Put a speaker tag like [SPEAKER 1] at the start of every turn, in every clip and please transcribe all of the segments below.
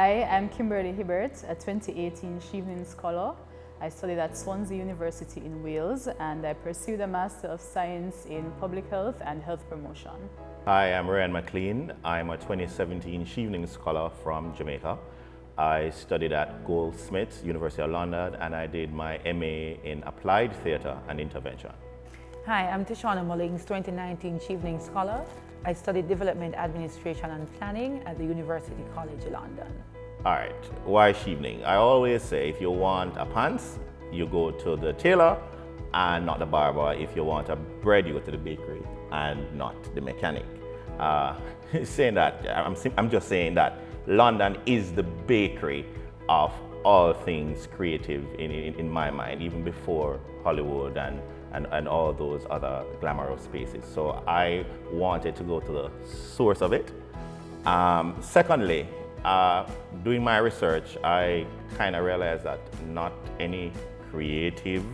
[SPEAKER 1] Hi, I'm Kimberly Hibbert, a 2018 Chevening Scholar. I studied at Swansea University in Wales and I pursued a Master of Science in Public Health and Health Promotion.
[SPEAKER 2] Hi, I'm Rayon Mclean. I'm a 2017 Chevening Scholar from Jamaica. I studied at Goldsmiths, University of London, and I did my MA in Applied Theatre and Intervention.
[SPEAKER 3] Hi, I'm Tishauna Mullings, 2019 Chevening Scholar. I studied Development Administration and Planning at the University College London.
[SPEAKER 2] All right, why Chevening? I always say if you want a pants, you go to the tailor and not the barber. If you want a bread, you go to the bakery and not the mechanic. Saying that, I'm just saying that London is the bakery of all things creative in my mind, even before Hollywood and all those other glamorous spaces. So I wanted to go to the source of it. Secondly, doing my research, I kind of realized that not any creative,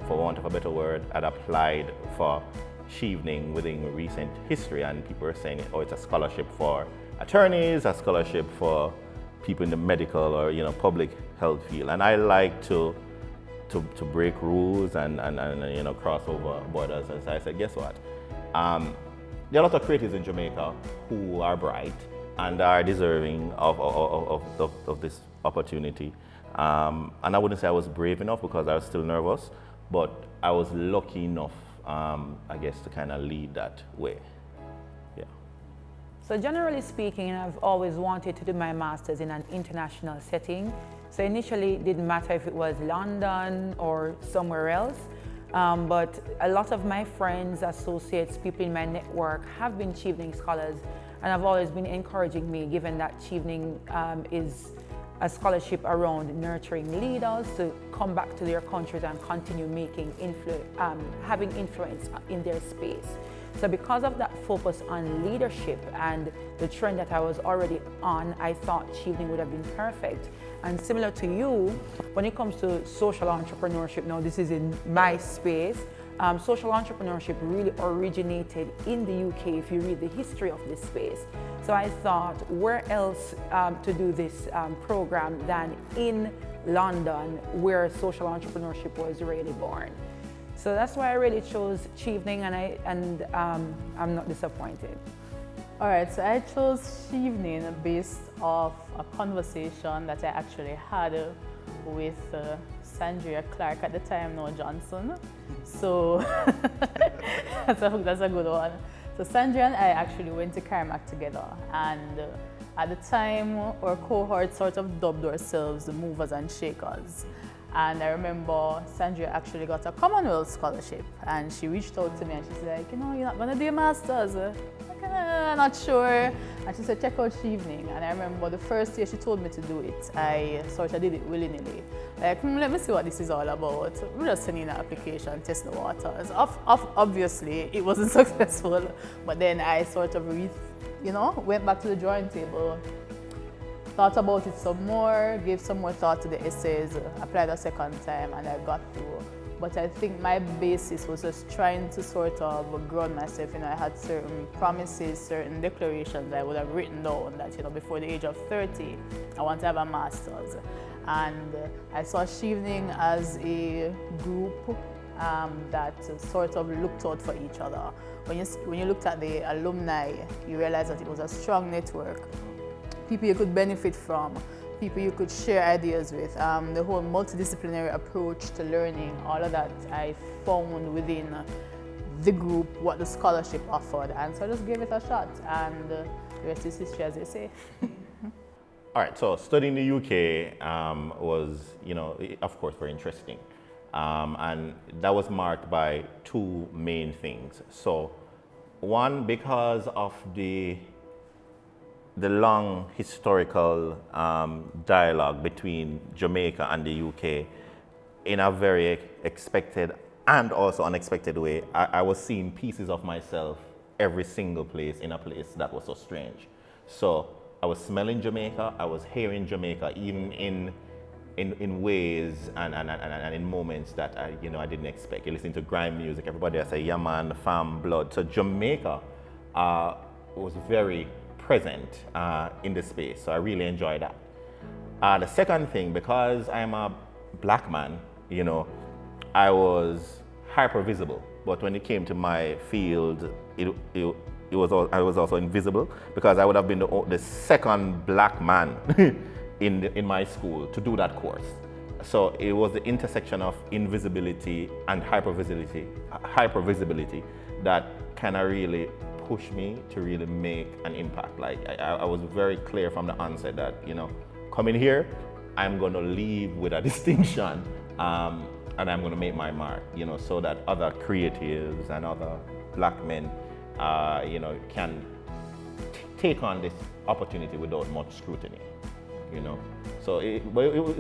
[SPEAKER 2] for want of a better word, had applied for Chevening within recent history, and people were saying, oh, it's a scholarship for attorneys, a scholarship for people in the medical or public health field. And I like to break rules and cross over borders. And so I said, guess what? There are a lot of creatives in Jamaica who are bright and are deserving of this opportunity. And I wouldn't say I was brave enough because I was still nervous, but I was lucky enough, I guess, to kind of lead that way. Yeah.
[SPEAKER 3] So generally speaking, I've always wanted to do my master's in an international setting. So initially, it didn't matter if it was London or somewhere else, but a lot of my friends, associates, people in my network have been Chevening scholars, and have always been encouraging me, given that Chevening is a scholarship around nurturing leaders to come back to their countries and continue making having influence in their space. So because of that focus on leadership and the trend that I was already on, I thought Chevening would have been perfect. And similar to you, when it comes to social entrepreneurship, now this is in my space, social entrepreneurship really originated in the UK if you read the history of this space. So I thought, where else to do this program than in London, where social entrepreneurship was really born. So that's why I really chose Chevening, and I'm not disappointed.
[SPEAKER 1] All right, so I chose Chevening based off a conversation that I actually had with Sandria Clark at the time, now Johnson. So that's a good one. So Sandria and I actually went to Carmack together, and at the time our cohort sort of dubbed ourselves the movers and shakers. And I remember Sandria actually got a Commonwealth scholarship, and she reached out to me and she's like, you're not gonna do a master's? I'm not sure. And she said, check out Chevening. And I remember the first year she told me to do it, I sort of did it willy-nilly. Like, let me see what this is all about. We're just sending an application, test the waters. Obviously, it wasn't successful, but then I sort of went back to the drawing table, thought about it some more, gave some more thought to the essays, applied a second time, and I got through. But I think my basis was just trying to sort of ground myself. I had certain promises, certain declarations I would have written down that, before the age of 30, I want to have a master's. And I saw Chevening as a group that sort of looked out for each other. When you looked at the alumni, you realized that it was a strong network. People you could benefit from, people you could share ideas with, the whole multidisciplinary approach to learning, all of that I found within the group, what the scholarship offered, and so I just gave it a shot, and the rest is history, as they say.
[SPEAKER 2] All right, so studying in the UK was, of course, very interesting. And that was marked by two main things. So one, because of the long historical dialogue between Jamaica and the UK in a very expected and also unexpected way, I was seeing pieces of myself every single place in a place that was so strange. So I was smelling Jamaica, I was hearing Jamaica, even in ways and in moments that I didn't expect. You listen to grime music, everybody I say, yeah man, fam, blood. So Jamaica was very present in the space, so I really enjoyed that. The second thing, because I'm a black man, you know, I was hyper visible. But when it came to my field, I was also invisible, because I would have been the second black man in my school to do that course. So it was the intersection of invisibility and hypervisibility that kind of really pushed me to really make an impact. Like I was very clear from the onset that, you know, coming here, I'm going to leave with a distinction, and I'm going to make my mark, you know, so that other creatives and other black men, you know, can take on this opportunity without much scrutiny, you know. So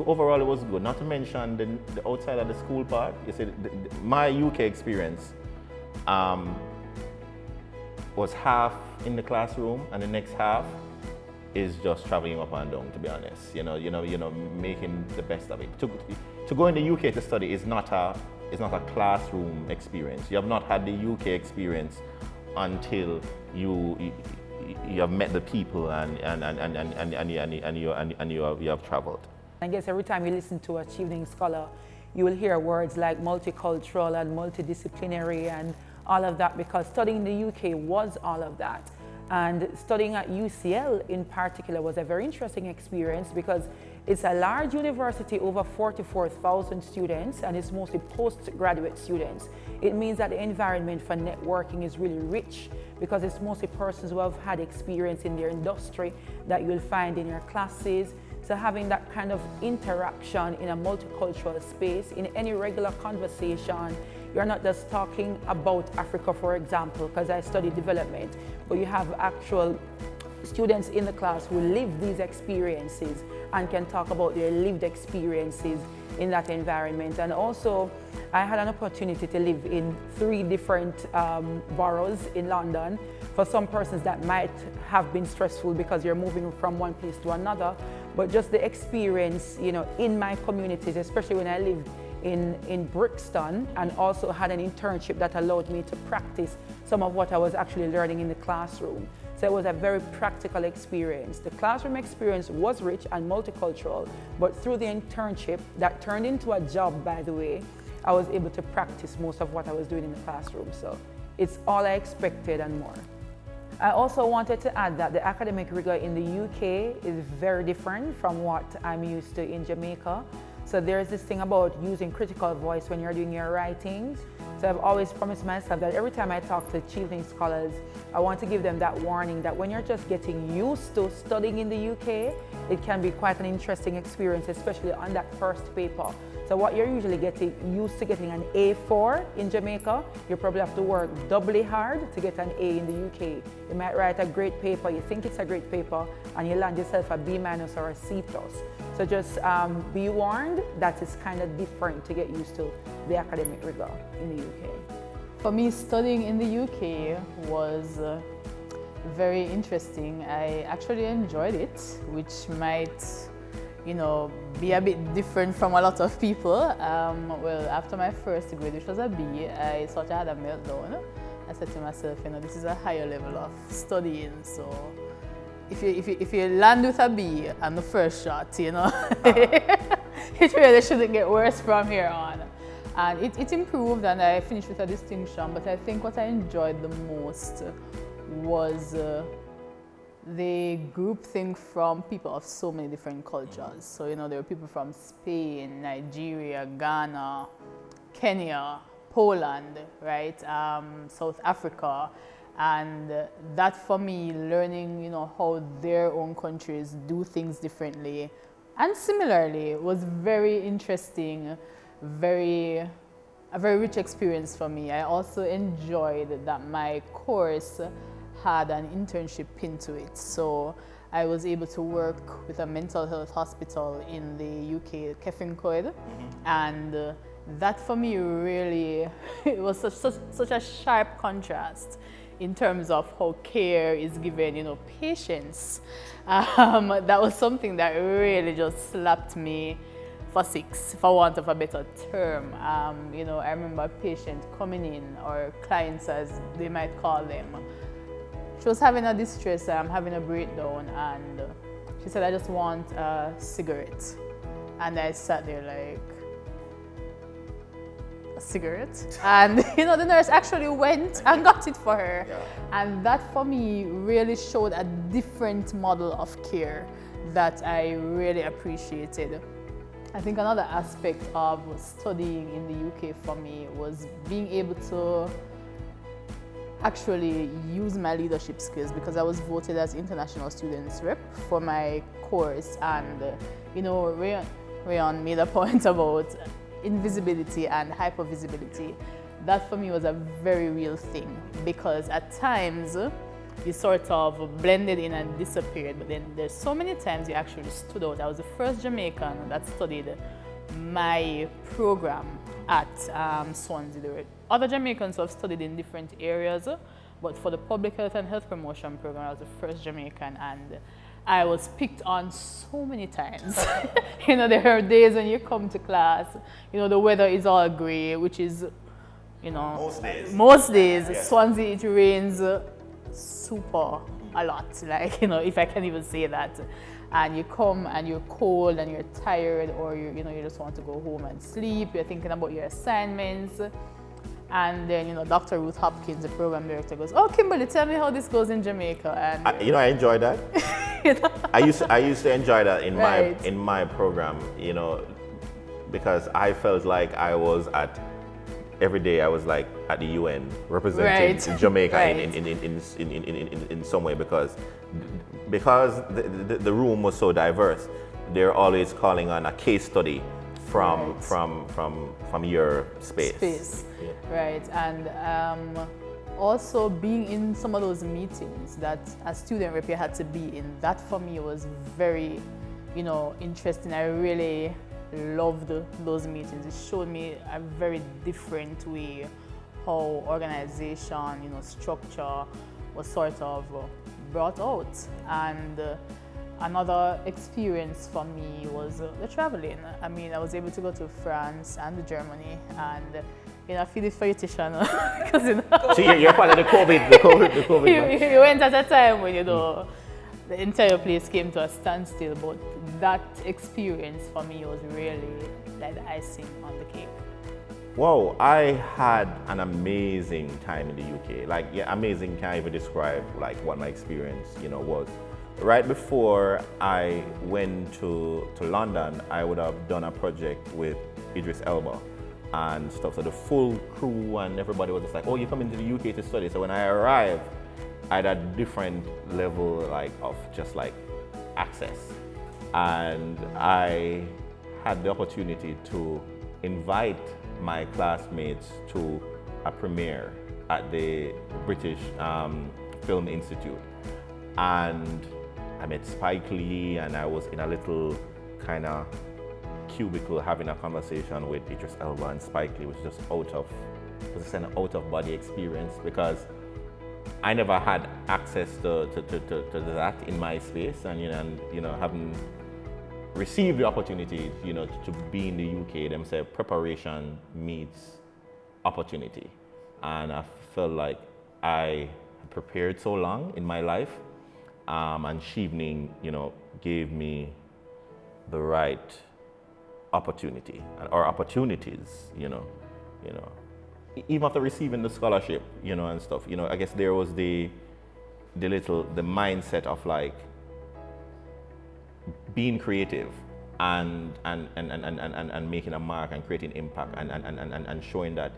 [SPEAKER 2] overall it was good. Not to mention the outside of the school part. You see, my UK experience was half in the classroom, and the next half is just traveling up and down, to be honest. You know, making the best of it. To go in the UK to study is not a classroom experience. You have not had the UK experience until you have met the people and you have traveled.
[SPEAKER 3] I guess every time you listen to a Chevening scholar, you will hear words like multicultural and multidisciplinary and all of that, because studying in the UK was all of that. And studying at UCL in particular was a very interesting experience, because it's a large university, over 44,000 students, and it's mostly postgraduate students. It means that the environment for networking is really rich, because it's mostly persons who have had experience in their industry that you'll find in your classes. So having that kind of interaction in a multicultural space, in any regular conversation, you're not just talking about Africa, for example, because I study development, but you have actual students in the class who live these experiences and can talk about their lived experiences in that environment. And also, I had an opportunity to live in 3 different boroughs in London. For some persons that might have been stressful because you're moving from one place to another, but just the experience, you know, in my communities, especially when I lived in Brixton, and also had an internship that allowed me to practice some of what I was actually learning in the classroom. So it was a very practical experience. The classroom experience was rich and multicultural, but through the internship that turned into a job, by the way, I was able to practice most of what I was doing in the classroom. So it's all I expected and more. I also wanted to add that the academic rigor in the UK is very different from what I'm used to in Jamaica. So there's this thing about using critical voice when you're doing your writings. So I've always promised myself that every time I talk to Chevening scholars, I want to give them that warning that when you're just getting used to studying in the UK, it can be quite an interesting experience, especially on that first paper. So what you're usually used to getting an A for in Jamaica, you probably have to work doubly hard to get an A in the UK. You might write a great paper, you think it's a great paper, and you land yourself a B- or a C+. So just be warned that it's kind of different to get used to the academic rigor in the UK.
[SPEAKER 1] For me, studying in the UK was very interesting. I actually enjoyed it, which might, you know, be a bit different from a lot of people. Well, after my first grade, which was a B, I sort of had a meltdown. I said to myself, you know, this is a higher level of studying, so if you land with a B on the first shot, you know, it really shouldn't get worse from here on. And it improved, and I finished with a distinction, but I think what I enjoyed the most was the groupthink from people of so many different cultures. So, you know, there were people from Spain, Nigeria, Ghana, Kenya, Poland, right, South Africa. And that for me, learning, you know, how their own countries do things differently and similarly was very interesting, a very rich experience for me. I also enjoyed that my course had an internship pin to it. So I was able to work with a mental health hospital in the UK, Chevening, and that for me really, it was such a sharp contrast in terms of how care is given, you know, patience. That was something that really just slapped me for 6, for want of a better term. You know, I remember a patient coming in, or clients as they might call them. She was having a distress, having a breakdown, and She said, I just want a cigarette. And I sat there like, a cigarette? And the nurse actually went and got it for her.
[SPEAKER 2] Yeah.
[SPEAKER 1] And that for me really showed a different model of care that I really appreciated. I think another aspect of studying in the UK for me was being able to actually use my leadership skills, because I was voted as international students rep for my course, and Rayon made a point about invisibility and hypervisibility. That for me was a very real thing, because at times you sort of blended in and disappeared, but then there's so many times you actually stood out. I was the first Jamaican that studied my program at Swansea. There were other Jamaicans who have studied in different areas, but for the public health and health promotion program, I was the first Jamaican, and I was picked on so many times. There are days when you come to class, the weather is all grey, which is, most days,
[SPEAKER 2] yes.
[SPEAKER 1] Swansea, it rains super a lot, if I can even say that. And you come and you're cold and you're tired, or you just want to go home and sleep, you're thinking about your assignments. And then, Dr. Ruth Hopkins, the program director, goes, "Oh, Kimberly, tell me how this goes in Jamaica." And
[SPEAKER 2] I enjoy that. I used to enjoy that in my program, because I felt like I was every day I was like at the UN representing Jamaica in some way, because the room was so diverse. They're always calling on a case study from your space. Yeah.
[SPEAKER 1] Right, and also being in some of those meetings that a student rep had to be in, that for me was very, interesting. I really loved those meetings. It showed me a very different way how organization, structure was sort of brought out. And another experience for me was the traveling. I was able to go to France and Germany, and I feel it for you, Tishauna, because
[SPEAKER 2] So you're part of the COVID.
[SPEAKER 1] you went at a time when the entire place came to a standstill, but that experience for me was really like the icing on the cake.
[SPEAKER 2] Wow, I had an amazing time in the UK. Amazing, can't even describe what my experience, was. Right before I went to London, I would have done a project with Idris Elba and stuff. So the full crew and everybody was just like, "Oh, you're coming to the UK to study." So when I arrived, I had a different level of just access. And I had the opportunity to invite my classmates to a premiere at the British Film Institute. And I met Spike Lee, and I was in a little kind of cubicle having a conversation with Idris Elba, and Spike Lee was just an out of body experience, because I never had access to that in my space, and having received the opportunity, to be in the UK, them say preparation meets opportunity, and I felt like I prepared so long in my life, and Chevening, gave me the right opportunity or opportunities, even after receiving the scholarship, and stuff, I guess there was the mindset of being creative and making a mark and creating impact and showing that,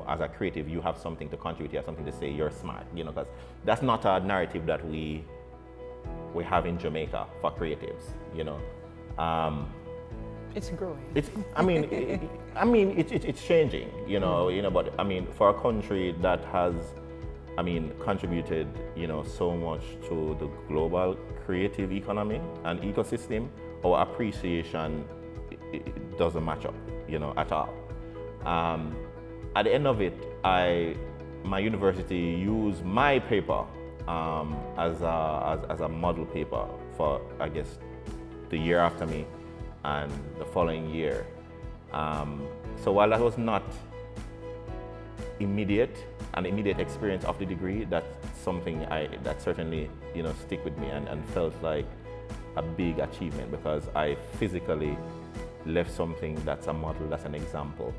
[SPEAKER 2] as a creative, you have something to contribute, you have something to say, you're smart, because that's not a narrative that we have in Jamaica for creatives,
[SPEAKER 3] It's growing.
[SPEAKER 2] It's changing, but for a country that has, contributed, so much to the global creative economy and ecosystem, our appreciation it doesn't match up, at all. At the end of it, my university used my paper as a model paper for, I guess, the year after me and the following year. So while that was not an immediate experience of the degree, that's something that certainly stick with me and felt like a big achievement because I physically left something that's a model, that's an example,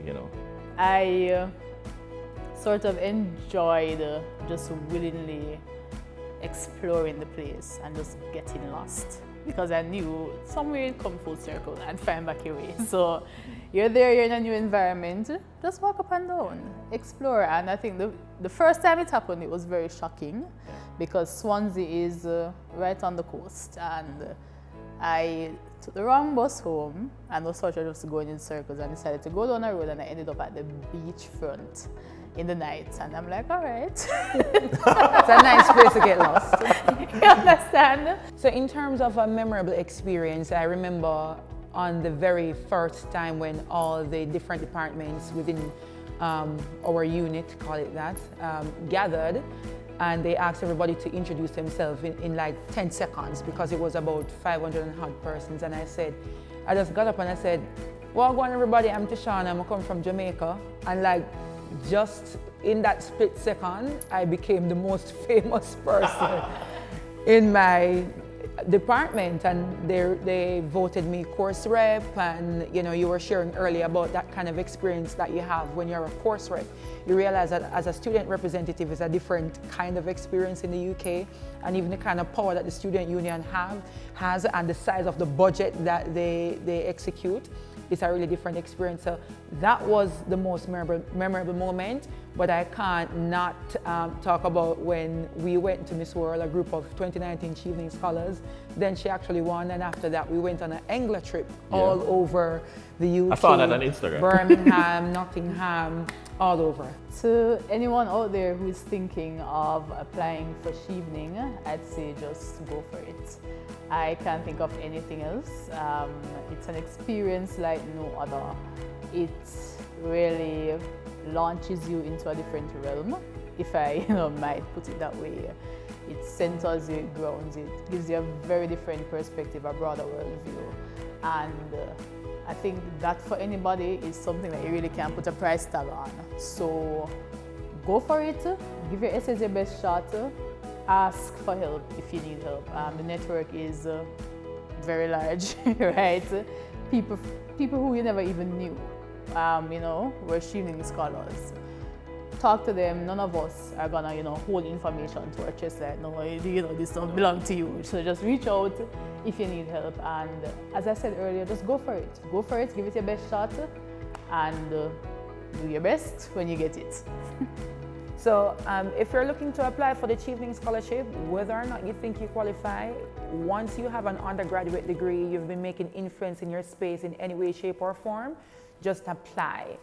[SPEAKER 2] you know.
[SPEAKER 1] I sort of enjoyed just willingly exploring the place and just getting lost because I knew somewhere it'd come full circle and find back your way. So you're there, you're in a new environment, just walk up and down, explore. And I think the first time it happened, it was very shocking because Swansea is right on the coast, and I took the wrong bus home and was sort of just going in circles and decided to go down a road, and I ended up at the beach front in the night, and I'm like, all right.
[SPEAKER 3] It's a nice place to get lost.
[SPEAKER 1] You understand?
[SPEAKER 3] So in terms of a memorable experience, I remember on the very first time when all the different departments within our unit, call it that, gathered, and they asked everybody to introduce themselves in like 10 seconds because it was about 500 and odd persons. And I just got up and I said, well, go on everybody, I'm Tishauna, I come from Jamaica. And like, just in that split second, I became the most famous person in my department, and they voted me course rep. And you know, you were sharing earlier about that kind of experience that you have when you're a course rep. You realize that as a student representative is a different kind of experience in the UK, and even the kind of power that the student union has and the size of the budget that they execute. It's a really different experience. So that was the most memorable moment, but I can't not talk about when we went to Miss World, a group of 2019 Chevening Scholars. Then she actually won, and after that we went on an Angler trip all over the UK.
[SPEAKER 2] I saw that on Instagram.
[SPEAKER 3] Birmingham, Nottingham, all over.
[SPEAKER 1] To anyone out there who is thinking of applying for Chevening, I'd say just go for it. I can't think of anything else. It's an experience like no other. It really launches you into a different realm, if I might put it that way. It centers you, it grounds you, it gives you a very different perspective, a broader worldview. And I think that for anybody is something that you really can't put a price tag on. So go for it, give your essays your best shot. Ask for help if you need help. The network is very large, right? People who you never even knew, were Chevening scholars. Talk to them. None of us are gonna, hold information to our chest like, no, this don't belong to you. So just reach out if you need help. And as I said earlier, just go for it. Go for it. Give it your best shot, and do your best when you get it.
[SPEAKER 3] So if you're looking to apply for the Chevening Scholarship, whether or not you think you qualify, once you have an undergraduate degree, you've been making influence in your space in any way, shape or form, just apply.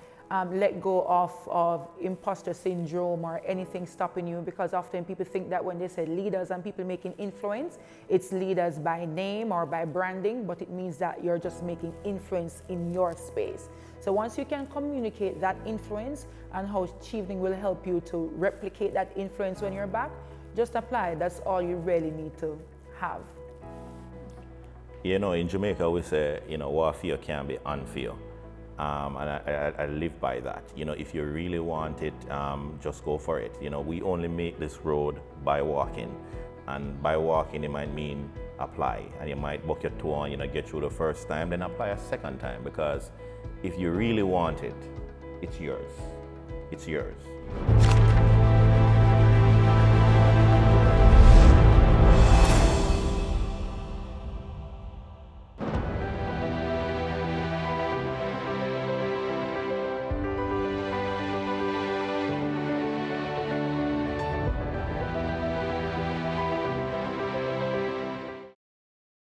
[SPEAKER 3] Let go of imposter syndrome or anything stopping you, because often people think that when they say leaders and people making influence, it's leaders by name or by branding, but it means that you're just making influence in your space. So once you can communicate that influence and how Chevening will help you to replicate that influence when you're back, just apply. That's all you really need to have.
[SPEAKER 2] In Jamaica we say, warfare can be unfair. And I live by that. If you really want it, just go for it. We only make this road by walking. And by walking, it might mean apply. And you might book your tour and, get through the first time, then apply a second time. Because if you really want it, it's yours. It's yours.